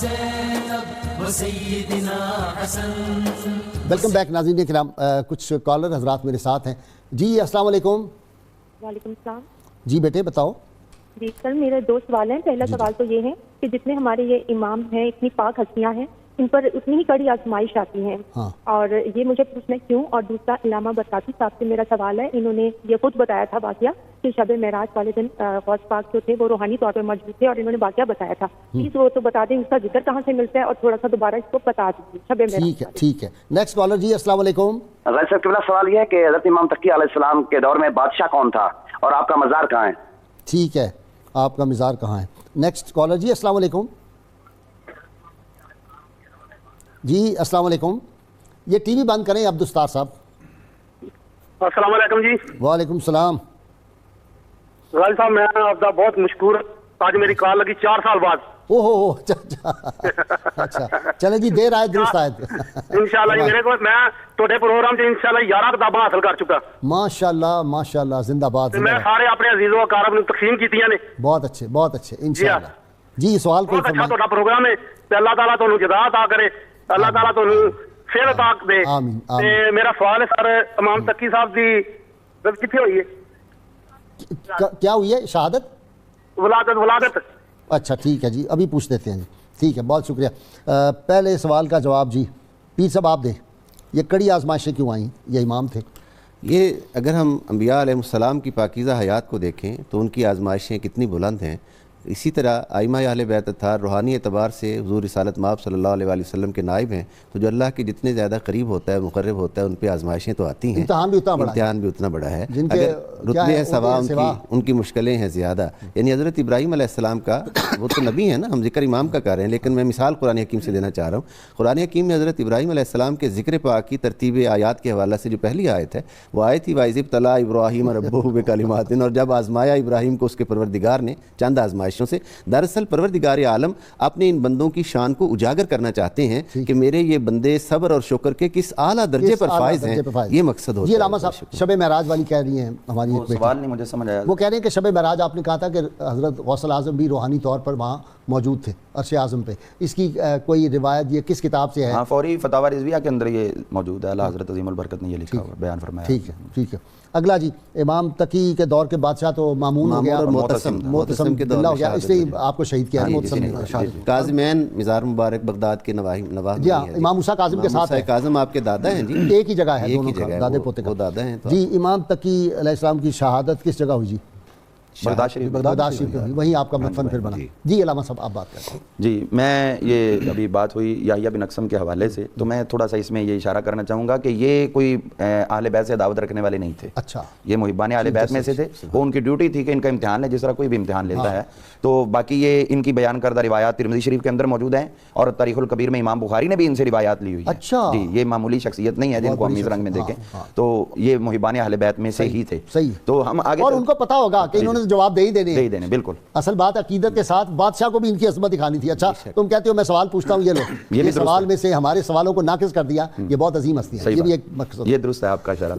زينب وسيدنا حسن. ویلکم بیک ناظرین کرام. کچھ کالر حضرات میرے ساتھ ہیں. جی السلام علیکم. وعلیکم السلام. جی بیٹے بتاؤ. جی سر میرے 2 سوال ہیں. پہلا سوال تو یہ ہے کہ جتنے ہمارے یہ امام ہیں اتنی پاک ہستیاں ہیں ان پر اتنی ہی کڑی آزمائش آتی ہیں اور یہ مجھے پوچھنا کیوں. اور دوسرا علامہ برکاتی صاحب سے میرا سوال ہے، انہوں نے یہ خود بتایا تھا واقعہ کہ شب معراج والے دن غوث پاک جو تھے وہ روحانی طور پہ موجود تھے اور انہوں نے واقعہ بتایا تھا. پلیز وہ تو بتا دیں اس کا ذکر کہاں سے ملتا ہے اور تھوڑا سا دوبارہ اس کو بتا دیجیے شب معراج. ٹھیک ہے. نیکسٹ کالر جی. السلام علیکم. غیر صاحب قبلہ سوال یہ ہے کہ حضرت امام تقی علیہ السلام کے دور میں بادشاہ کون تھا اور آپ کا مزار کہاں ہے؟ ٹھیک ہے, آپ کا مزار کہاں ہے. نیکسٹ کالر جی. السلام علیکم. جی السلام علیکم. یہ ٹی وی بند کریں عبدالستار صاحب. السلام علیکم جی. وعلیکم السلام. غالب صاحب میں آپ کا بہت مشکور. آج میری کال لگی 4 سال بعد. اوہ اچھا چلیں جی, دیر آئے درست آئے. انشاءاللہ جی میرے کو میں توڑے پروگرام سے انشاءاللہ 11 کتاباں حاصل کر چکا. ماشاءاللہ زندہ باد. میں سارے اپنے عزیزوں و اقارب نے تقسیم کیتیاں نے. بہت اچھے انشاءاللہ. جی سوال کوئی بہت اچھا توڑا پروگرام ہے. اللہ تعالیٰ تو جزا عطا کرے, اللہ تعالیٰ تو پھر عطا دے. میرا سوال ہے سر, امام تقی صاحب دی کتنے ہوئی ہے؟ کیا ہوئی ہے؟ شہادت, ولادت. اچھا ٹھیک ہے جی, ابھی پوچھ دیتے ہیں جی. ٹھیک ہے, بہت شکریہ. پہلے سوال کا جواب جی پیر صاحب آپ دیں. یہ کڑی آزمائشیں کیوں آئیں؟ یہ امام تھے. یہ اگر ہم انبیاء علیہ السلام کی پاکیزہ حیات کو دیکھیں تو ان کی آزمائشیں کتنی بلند ہیں. اسی طرح ائمہ اہل بیت اطہار روحانی اعتبار سے حضور رسالت مآب صلی اللہ علیہ وآلہ وسلم کے نائب ہیں, تو جو اللہ کے جتنے زیادہ قریب ہوتا ہے, مقرب ہوتا ہے, ان پہ آزمائشیں تو آتی ہیں. امتحان بھی اتنا بڑا ہے. اگر رتبے ہیں سوا ان کی مشکلیں ہیں زیادہ. یعنی حضرت ابراہیم علیہ السلام کا, وہ تو نبی ہیں نا, ہم ذکر امام کا کر رہے ہیں, لیکن میں مثال قرآن حکیم سے دینا چاہ رہا ہوں. قرآن حکیم میں حضرت ابراہیم علیہ السلام کے ذکر پاک کی ترتیب آیات کے حوالے سے جو پہلی آیت ہے وہ آیت تھی وَإِذِ ابْتَلَىٰ إِبْرَاهِيمَ رَبُّهُ بِكَلِمَاتٍ, اور جب آزمایا ابراہیم کو اس کے پروردگار نے چند آزمائشوں سے. دراصل پروردگار عالم اپنے ان بندوں کی شان کو اجاگر کرنا چاہتے ہیں کہ میرے یہ بندے صبر اور شکر کے کس اعلیٰ درجے پر فائز ہیں, یہ مقصد ہوتا ہے. یہ علامہ صاحب شب معراج والی کہہ رہی ہیں ہماری ایک سوال نہیں مجھے سمجھ آیا. وہ کہہ رہے ہیں کہ شب معراج آپ نے کہا تھا کہ حضرت غوث الاعظم بھی روحانی طور پر وہاں موجود تھے عرش اعظم پہ. اس کی کوئی روایت یہ کس کتاب سے ہے؟ ہاں, فوری فتاوی رضویہ کے اندر یہ موجود ہے. اللہ حضرت عظیم البرکت نے یہ لکھا ہوا بیان فرمایا. ٹھیک ہے. اگلا جی, امام تقی کے دور کے بادشاہ تو مامون ہو گیا اور معتصم کے دور ہو گیا, اس لیے آپ کو شہید کیا ہے. کاظمین مزار مبارک بغداد کے نواح. جی ہاں, امام موسیٰ کاظم کے ساتھ ہے. کاظم آپ کے دادا ہیں جی, ایک ہی جگہ ہے, دادے پوتے کا دادا ہیں. جی امام تقی علیہ السلام کی شہادت کس جگہ ہوئی جی؟ بغداد شریف میں. وہیں آپ کا مدفن پھر بنا. جی علامہ صاحب آپ بات کریں. جی میں یہ ابھی بات ہوئی یحییٰ بن اقسم کے حوالے سے, تو میں تھوڑا سا اس میں یہ اشارہ کرنا چاہوں گا کہ یہ کوئی اہل بیت سے دعوت رکھنے والے نہیں تھے. اچھا, یہ محبان اہل بیت میں سے تھے. وہ ان کی ڈیوٹی تھی کہ ان کا امتحان ہے جس طرح کوئی بھی امتحان لیتا ہے. تو باقی یہ ان کی بیان کردہ روایات ترمذی شریف کے اندر موجود ہیں, اور تاریخ الکبیر میں امام بخاری نے بھی ان سے روایات لی ہوئی ہے. اچھا جی, یہ معمولی شخصیت نہیں ہے جن کو ہم اس رنگ میں دیکھیں. تو یہ محبان اہل بیت میں سے ہی تھے. تو ہم آگے, اور ان کو پتا ہوگا کہ انہوں نے جواب دے ہی دینے. بالکل اصل بات عقیدت کے ساتھ بادشاہ کو بھی ان کی عظمت دکھانی تھی. اچھا تم کہتے ہو میں سوال پوچھتا ہوں, یہ لو یہ سوال میں سے ہمارے سوالوں کو ناقص کر دیا, یہ بہت عظیم ہستی ہے. یہ بھی ایک مقصد, یہ درست ہے آپ کا اشارہ.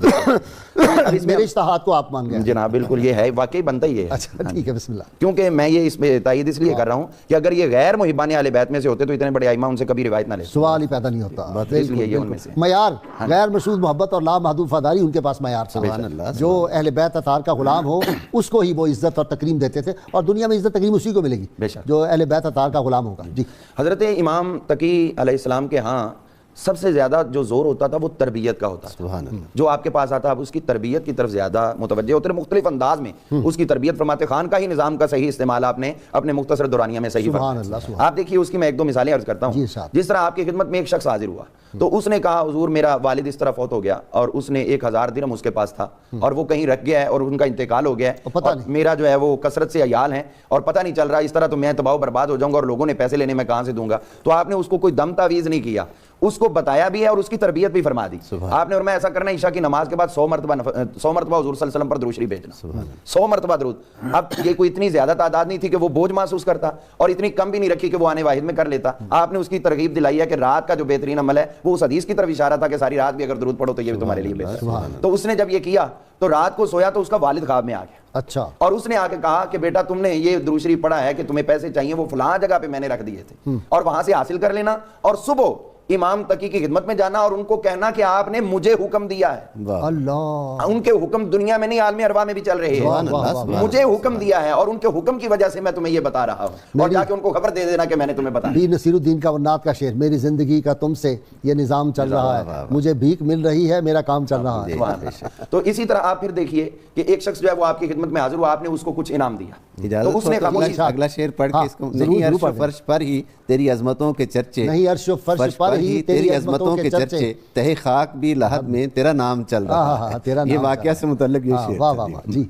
میرے اشتہاد کو آپ مان گئے جناب. بالکل یہ ہے, واقعی بنتا ہی ہے. اچھا ٹھیک ہے, بسم اللہ. کیونکہ میں یہ اس میں تائید اس لیے کر رہا ہوں کہ اگر یہ غیر محبان اہل بیت میں سے ہوتے تو اتنے بڑے ائمہ ان سے کبھی روایت نہ لیتے, سوال ہی پیدا نہیں ہوتا. اس لیے یہ ان میں سے معیار غیر مشروط محبت اور لامحدود وفاداری ان کے پاس معیار تھا. جو اہل بیت اطہار کا غلام ہو اس کو ہی وہ عزت اور تکریم دیتے تھے, اور دنیا میں عزت تکریم اسی کو ملے گی جو اہل بیت اطہار کا غلام ہوگا. جی حضرت امام تقی علیہ السلام کے ہاں سب سے زیادہ جو زور ہوتا تھا وہ تربیت کا ہوتا تھا. جو آپ کے پاس آتا آپ اس کی تربیت کی طرف زیادہ متوجہ ہوتے, مختلف انداز میں اس کی تربیت فرماتے. خان کا ہی نظام کا صحیح استعمال آپ نے اپنے مختصر دورانیہ میں صحیح فرمایا. آپ دیکھیے اس کی میں ایک دو مثالیں عرض کرتا ہوں. جس طرح آپ کی خدمت میں ایک شخص حاضر ہوا تو اس نے کہا حضور میرا والد اس طرح فوت ہو گیا, اور اس نے 1000 درہم اس کے پاس تھا اور وہ کہیں رکھ گیا ہے اور ان کا انتقال ہو گیا ہے, میرا جو ہے وہ کثرت سے عیال ہیں اور پتہ نہیں چل رہا, اس طرح تو میں تباہ و برباد ہو جاؤں گا اور لوگوں نے پیسے لینے میں کہاں سے دوں گا. تو آپ نے اس کو کوئی دم تعویذ نہیں کیا, اس کو بتایا بھی ہے اور اس کی تربیت بھی فرما دی. آپ نے فرمایا ایسا کرنا عشاء کی نماز کے بعد 100 مرتبہ حضور صلی اللہ علیہ وسلم پر درود شریف بھیجنا, 100 مرتبہ درود. اب یہ کوئی اتنی زیادہ تعداد نہیں تھی کہ وہ بوجھ محسوس کرتا, اور اتنی کم بھی نہیں رکھی کہ وہ آنے واحد میں کر لیتا. آپ نے اس کی ترغیب دلائی ہے کہ رات کا جو بہترین عمل ہے وہ اس حدیث کی طرف اشارہ تھا کہ ساری رات بھی اگر درود پڑھو تو یہ بھی تمہارے لیے بہتر. تو اس نے جب یہ کیا تو رات کو سویا تو اس کا والد خواب میں آ گیا. اچھا, اور اس نے آ کے کہا کہ بیٹا تم نے یہ درود شریف پڑھا ہے کہ تمہیں پیسے چاہیے, وہ فلاں جگہ پہ میں نے رکھ دیے تھے اور وہاں سے حاصل کر لینا, اور صبح امام تقی کی خدمت میں جانا اور ان کو کہنا کہ آپ نے مجھے حکم دیا ہے. اللہ, ان کے حکم دنیا میں نہیں عالم ارواح میں بھی چل رہے ہیں. مجھے حکم دیا ہے اور ان کے حکم کی وجہ سے میں تمہیں یہ بتا رہا ہوں, اور جا کے ان کو خبر دے دینا کہ میں نے تمہیں بتایا. نصیر الدین کا نعت کا شعر, میری زندگی کا تم سے یہ نظام چل رہا ہے, مجھے بھیک مل رہی ہے, میرا کام چل رہا ہے. تو اسی طرح آپ پھر دیکھیے کہ ایک شخص جو ہے وہ آپ کی خدمت میں حاضر ہوا, آپ نے اس کو کچھ انعام دیا, تو اس نے اگلا شعر پڑھ کے اس کو, نہیں عرش و فرش پر ہی تیری عظمتوں کے چرچے, نہیں عرش و فرش پر ہی تیری عظمتوں کے چرچے, تہ خاک بھی لحد میں تیرا نام چل رہا ہے. یہ واقعہ سے متعلق یہ شعر. واہ واہ واہ جی.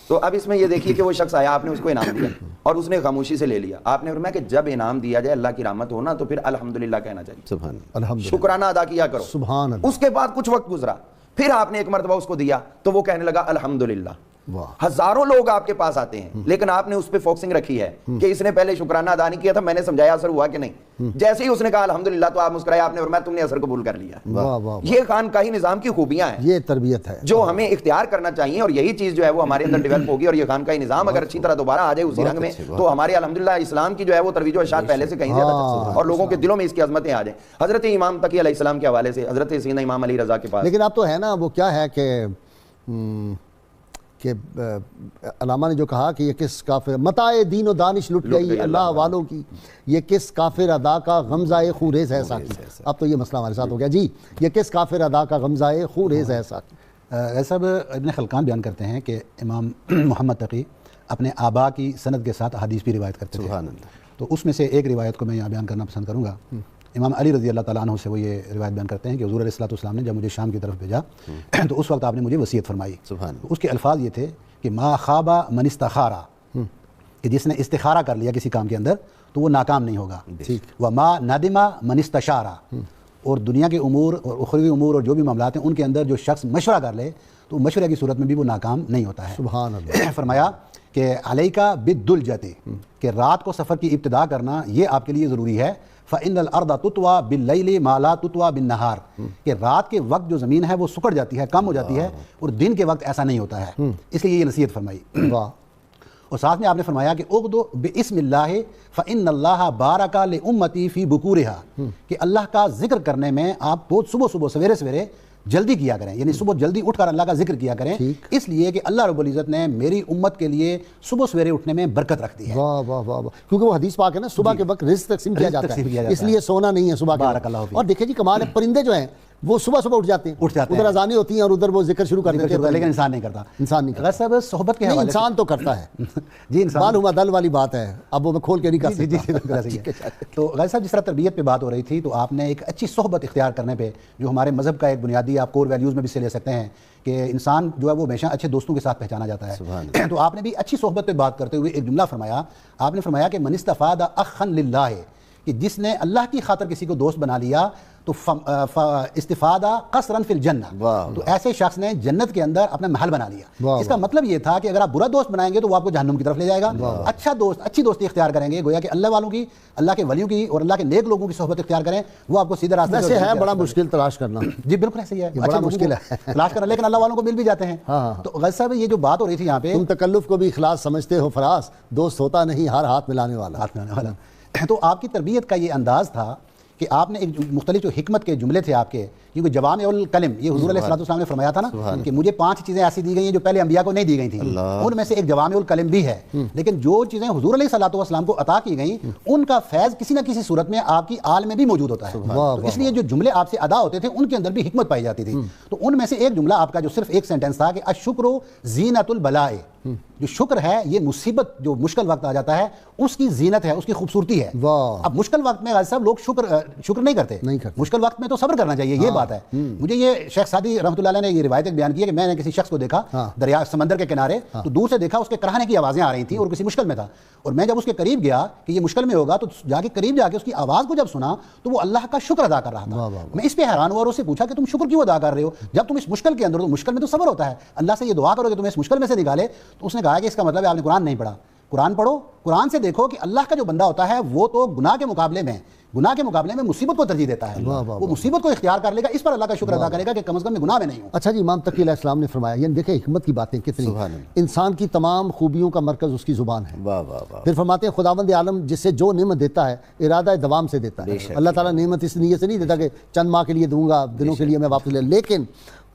تو اب اس میں یہ دیکھیے کہ وہ شخص آیا, آپ نے اس کو انعام دیا اور اس نے خاموشی سے لے لیا. آپ نے فرمایا کہ جب انعام دیا جائے اللہ کی رحمت ہونا تو پھر الحمدللہ کہنا چاہیے, سبحان الحمدللہ, شکرانہ ادا کیا کرو. سبحان اللہ. اس کے بعد کچھ وقت گزرا, پھر آپ نے ایک مرتبہ اس کو دیا تو وہ کہنے لگا الحمدللہ. ہزاروں لوگ آپ کے پاس آتے ہیں لیکن آپ نے اس پہ فوکسنگ رکھی ہے کہ اس نے پہلے شکرانہ ادا نہیں کیا تھا, میں نے سمجھایا اثر ہوا کہ نہیں. جیسے ہی اس نے کہا الحمدللہ تو آپ مسکرائے, آپ نے فرمایا تم نے اثر قبول کر لیا. یہ خانقاہی نظام کی خوبیاں ہیں, یہ تربیت ہے جو ہمیں اختیار کرنا چاہیے, اور یہی چیز جو ہے وہ ہمارے اندر ڈیولپ ہوگی. اور یہ خانقاہی نظام اگر اچھی طرح دوبارہ آ جائے اسی رنگ میں تو ہمارے الحمدللہ اسلام کی جو ہے وہ ترویج و ارشاد پہلے سے کہیں زیادہ اور لوگوں کے دلوں میں اس کی عظمتیں آ جائیں. حضرت امام تقی علیہ السلام کے حوالے سے حضرت سیدنا امام علی رضا کے پاس, لیکن اب تو ہے نا وہ کیا ہے کہ علامہ نے جو کہا کہ یہ کس کافر متاع دین و دانش لٹ گئی اللہ والوں کی, یہ کس کافر ادا کا غمزہ خوریز ہے ساقی. اب تو یہ مسئلہ ہمارے ساتھ ہو گیا جی, یہ کس کافر ادا کا غمزہ خوریز ہے ساقی. ایسا ابن خلقان بیان کرتے ہیں کہ امام محمد تقی اپنے آبا کی سند کے ساتھ احادیث بھی روایت کرتے تھے. تو اس میں سے ایک روایت کو میں یہاں بیان کرنا پسند کروں گا. امام علی رضی اللہ تعالیٰ عنہ سے وہ یہ روایت بیان کرتے ہیں کہ حضور علیہ الصلوۃ والسلام نے جب مجھے شام کی طرف بھیجا تو اس وقت آپ نے مجھے وصیت فرمائی. اس کے الفاظ یہ تھے کہ ما خواب من استخارا, کہ جس نے استخارہ کر لیا کسی کام کے اندر تو وہ ناکام نہیں ہوگا. وما ندم من استشارا, اور دنیا کے امور اور اخروی امور اور جو بھی معاملات ہیں ان کے اندر جو شخص مشورہ کر لے تو مشورے کی صورت میں بھی وہ ناکام نہیں ہوتا ہے. سبحان اللہ. فرمایا کہ علیکا بالدلجۃ, کہ رات کو سفر کی ابتدا کرنا یہ آپ کے لیے ضروری ہے. فإن الأرض تطوى بالليل ما لا تطوى بالنهار, کہ رات کے وقت جو زمین ہے وہ سکڑ جاتی ہے, کم ہو جاتی ہے, اور دن کے وقت ایسا نہیں ہوتا ہے. اس لیے یہ نصیحت فرمائی. اور ساتھ میں آپ نے فرمایا کہ اغدو باسم اللہ فإن اللہ بارک لأمتی فی بکورها, کہ اللہ کا ذکر کرنے میں آپ بہت صبح سویرے سویرے جلدی کیا کریں, یعنی صبح جلدی اٹھ کر اللہ کا ذکر کیا کریں, اس لیے کہ اللہ رب العزت نے میری امت کے لیے صبح سویرے اٹھنے میں برکت رکھ دی ہے. واہ واہ واہ, کیونکہ وہ حدیث پاک ہے نا, صبح کے وقت رزق تقسیم کیا جاتا ہے, اس لیے سونا نہیں ہے صبح کے وقت. اور دیکھیں جی کمال ہے, پرندے جو ہیں وہ صبح اٹھ جاتے ہیں, ادھر اذانیں ہوتی ہیں اور ادھر وہ ذکر شروع کر دیتے ہیں, لیکن انسان نہیں کرتا. انسان نہیں کرتا. صاحب صحبت کے حوالے سے انسان تو کرتا ہے جی, انسان معلوم دل والی بات ہے, اب وہ میں کھول کے نہیں کر سکتا. تو غازی صاحب جس طرح تربیت پہ بات ہو رہی تھی تو آپ نے ایک اچھی صحبت اختیار کرنے پہ, جو ہمارے مذہب کا ایک بنیادی آپ کور ویلیوز میں بھی سے لے سکتے ہیں کہ انسان جو ہے وہ ہمیشہ اچھے دوستوں کے ساتھ پہچانا جاتا ہے. تو آپ نے بھی اچھی صحبت پہ بات کرتے ہوئے ایک جملہ فرمایا. آپ نے فرمایا کہ من استفاد اخا للہ, کہ جس نے اللہ کی خاطر کسی کو دوست بنا لیا تو استفادہ قصرا فی الجنہ, تو ایسے شخص نے جنت کے اندر اپنا محل بنا لیا. اس کا مطلب یہ تھا کہ اگر آپ برا دوست بنائیں گے تو وہ آپ کو جہنم کی طرف لے جائے گا. اچھا دوست, اچھی دوستی اختیار کریں گے, گویا کہ اللہ والوں کی, اللہ کے ولیوں کی اور اللہ کے نیک لوگوں کی صحبت اختیار کریں, وہ آپ کو سیدھے راستے سے ہے. بڑا مشکل تلاش کرنا, جی بالکل ایسے ہی ہے, بڑا مشکل ہے تلاش کرنا, لیکن اللہ والوں کو مل بھی جاتے ہیں. تو غازی صاحب یہ جو بات ہو رہی تھی یہاں پہ, تم تکلف کو بھی اخلاص سمجھتے ہو فراز, دوست ہوتا نہیں ہر ہاتھ ملانے والا. تو آپ کی تربیت کا یہ انداز تھا کہ آپ نے ایک مختلف جو حکمت کے جملے تھے آپ کے, کیونکہ جوامع الکلم, یہ حضور علیہ الصلوۃ والسلام نے فرمایا تھا نا کہ مجھے 5 چیزیں ایسی دی گئی ہیں جو پہلے انبیاء کو نہیں دی گئی تھیں, ان میں سے ایک جوامع الکلم بھی ہے. لیکن جو چیزیں حضور علیہ الصلوۃ والسلام کو عطا کی گئیں ان کا فیض کسی نہ کسی صورت میں آپ کی آل میں بھی موجود ہوتا ہے. تو اس لیے جو جملے آپ سے ادا ہوتے تھے ان کے اندر بھی حکمت پائی جاتی تھی. تو ان میں سے ایک جملہ آپ کا جو صرف ایک سینٹنس تھا کہ الشکر زینت البلاء, جو شکر ہے یہ مصیبت جو مشکل وقت آ جاتا ہے اس کی زینت ہے, اس کی خوبصورتی ہے. اب مشکل وقت میں غازی صاحب لوگ شکر نہیں کرتے, مشکل وقت میں تو صبر کرنا چاہیے, یہ بات ہے. مجھے یہ شیخ سعدی رحمۃ اللہ علیہ نے یہ روایت بیان کی ہے کہ میں نے کسی شخص کو دیکھا دریا سمندر کے کنارے, تو دور سے دیکھا اس کے کراہنے کی آوازیں آ رہی تھیں اور کسی مشکل میں تھا, اور میں جب اس کے قریب گیا کہ یہ مشکل میں ہوگا تو جا کے قریب جا کے اس کی آواز کو جب سنا تو وہ اللہ کا شکر ادا کر رہا تھا. میں اس پہ حیران ہوا اور اس سے پوچھا کہ تم شکر کیوں ادا کر رہے ہو جب تم اس مشکل کے اندر, تو مشکل میں تو صبر ہوتا ہے, اللہ سے یہ دعا کرو کہ تمہیں اس مشکل میں سے نکالے. تو اس نے کہا کہ اس کا مطلب ہے آپ نے قرآن نہیں پڑھا. قرآن پڑھو, قرآن سے دیکھو کہ اللہ کا جو بندہ ہوتا ہے وہ تو گناہ کے مقابلے میں گناہ کے مقابلے میں مصیبت کو ترجیح دیتا ہے. وہ مصیبت کو اختیار کر لے گا, اس پر اللہ کا شکر ادا کرے گا کہ کم از کم میں گناہ میں نہیں ہوں. اچھا جی, امام تقی علیہ السلام نے فرمایا, یعنی دیکھیں حکمت کی باتیں کتنی, انسان کی تمام خوبیوں کا مرکز اس کی زبان ہے. پھر فرماتے ہیں خداوند عالم جس سے جو نعمت دیتا ہے ارادہ دوام سے دیتا ہے. اللہ تعالیٰ نعمت اس نیت سے نہیں دیتا کہ چند ماہ کے لیے دوں گا, دنوں کے لیے میں واپس لے, لیکن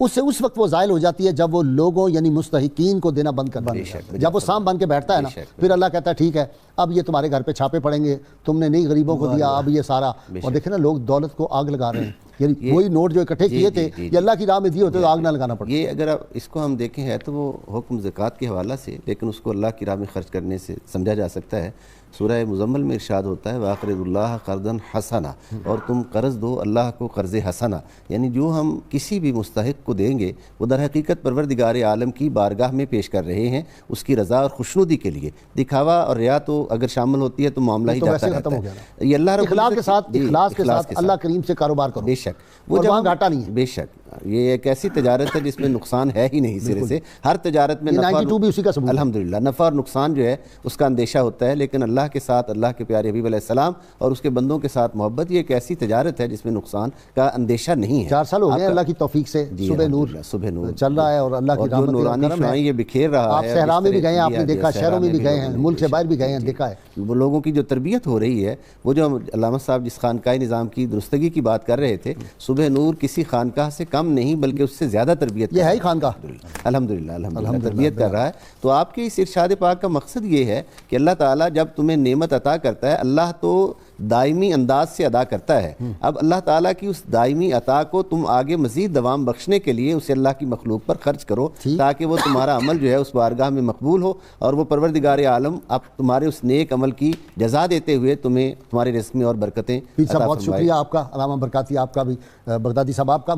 اس سے اس وقت وہ زائل ہو جاتی ہے جب وہ لوگوں یعنی مستحقین کو دینا بند کر دیتا ہے. جب وہ سام بن کے بیٹھتا ہے نا, پھر اللہ کہتا ہے ٹھیک ہے اب یہ تمہارے گھر پہ چھاپے پڑیں گے, تم نے نہیں غریبوں کو دیا, اب یہ سارا. اور دیکھیں نا لوگ دولت کو آگ لگا رہے ہیں, یعنی وہی نوٹ جو اکٹھے کیے تھے یہ اللہ کی راہ میں دیے ہوتے تو آگ نہ لگانا پڑتا. یہ اگر آپ اس کو ہم دیکھیں ہے تو وہ حکم زکوٰۃ کے حوالہ سے, لیکن اس کو اللہ کی راہ میں خرچ کرنے سے سمجھا جا سکتا ہے. سورہ مزمل میں ارشاد ہوتا ہے وَأَقْرِضُوا اللَّهَ قَرْضًا حَسَنًا, اور تم قرض دو اللہ کو قرض حسنا, یعنی جو ہم کسی بھی مستحق کو دیں گے وہ در حقیقت پروردگار عالم کی بارگاہ میں پیش کر رہے ہیں اس کی رضا اور خوشنودی کے لیے. دکھاوا اور ریا تو اگر شامل ہوتی ہے تو معاملہ ہی جاتا رہتا ہے. یہ اللہ رب اخلاص کے ساتھ اللہ کریم سے کاروبار کرو. بے شک وہ جہاں گھاٹا نہیں ہے. بے شک یہ ایک ایسی تجارت ہے جس میں نقصان ہے ہی نہیں سرے سے. ہر تجارت میں الحمدللہ نفع اور نقصان جو ہے اس کا اندیشہ ہوتا ہے, لیکن اللہ کے ساتھ, اللہ کے پیارے حبیب علیہ السلام اور اس کے بندوں کے ساتھ محبت, یہ ایک ایسی تجارت ہے جس میں نقصان کا اندیشہ نہیں ہے. 4 سال ہو گئے اللہ کی توفیق سے صبح نور چل رہا ہے, اور اللہ کی رحمت نورانی شعاع یہ بکھیر رہا ہے. آپ صحرا میں بھی گئے ہیں, آپ نے دیکھا, شہروں میں بھی گئے ہیں, ملک سے باہر بھی گئے ہیں, دیکھا ہے. وہ لوگوں کی جو تربیت ہو رہی ہے, وہ جو علامہ صاحب جس خانقاہ نظام کی درستگی کی بات کر رہے تھے, صبح نور کسی خانقاہ سے کم نہیں بلکہ اس سے زیادہ تربیت, یہ ہے ہی خانقاہ الحمدللہ تربیت کر رہا ہے. تو آپ کے اس ارشاد پاک کا مقصد یہ ہے کہ اللہ تعالیٰ جب تمہیں نعمت عطا کرتا ہے, اللہ تو دائمی انداز سے ادا کرتا ہے. اب اللہ تعالیٰ کی اس دائمی عطا کو تم آگے مزید دوام بخشنے کے لیے اسے اللہ کی مخلوق پر خرچ کرو, تاکہ وہ تمہارا عمل جو ہے اس بارگاہ میں مقبول ہو, اور وہ پروردگار عالم اب تمہارے اس نیک عمل کی جزا دیتے ہوئے تمہیں تمہارے رزق میں اور برکتیں. بہت شکریہ آپ کا, علامہ برکاتی آپ کا بھی, بغدادی صاحب آپ کا.